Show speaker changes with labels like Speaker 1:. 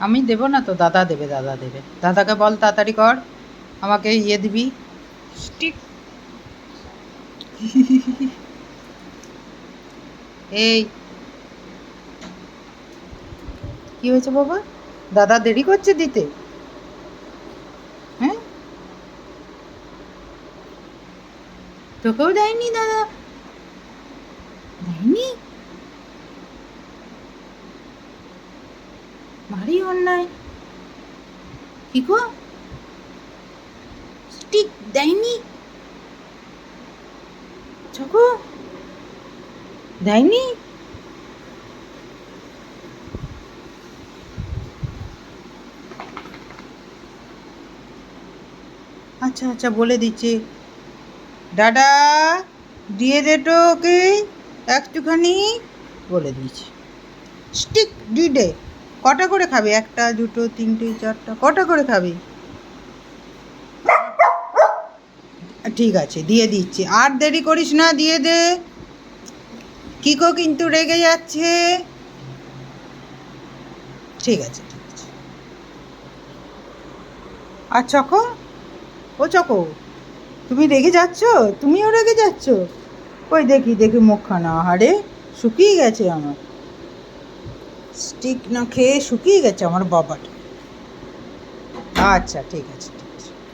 Speaker 1: আমি দেবো না তো, দাদা দেবে, দাদা দেবে। দাদাকে বল তাড়াতাড়ি কর, আমাকে ইয়ে দিবি, স্টিক। এই কি হয়েছে বাবা? দাদা দেরি করছে দিতে? হ্যাঁ, তোকেও দেয়নি দাদা? দেয়নি? ভারী অন্যায়। কি গো, স্টিক দেয়নি? চকো দেয়নি? আচ্ছা আচ্ছা, বলে দিচ্ছি। দাদা দিয়ে দে তো ওকে একটুখানি, বলে দিয়েছি। স্টিক দিয়ে দে। কটা করে খাবি? একটা, দুটো, তিনটে, চারটা, কটা করে খাবি? ঠিক আছে, দিয়ে দিচ্ছি, আর দেরি করিস না, দিয়ে দে। কিকো কিন্তু রেগে যাচ্ছে। ঠিক আছে, ঠিক আছে। আর চকো, ও চকো, তুমি রেগে যাচ্ছ? তুমিও রেগে যাচ্ছ? কই দেখি দেখি মুখখানা, আহারে শুকিয়ে গেছে আমার, স্টিক না খেয়ে শুকিয়ে গেছে আমার বাবাটা। আচ্ছা ঠিক আছে।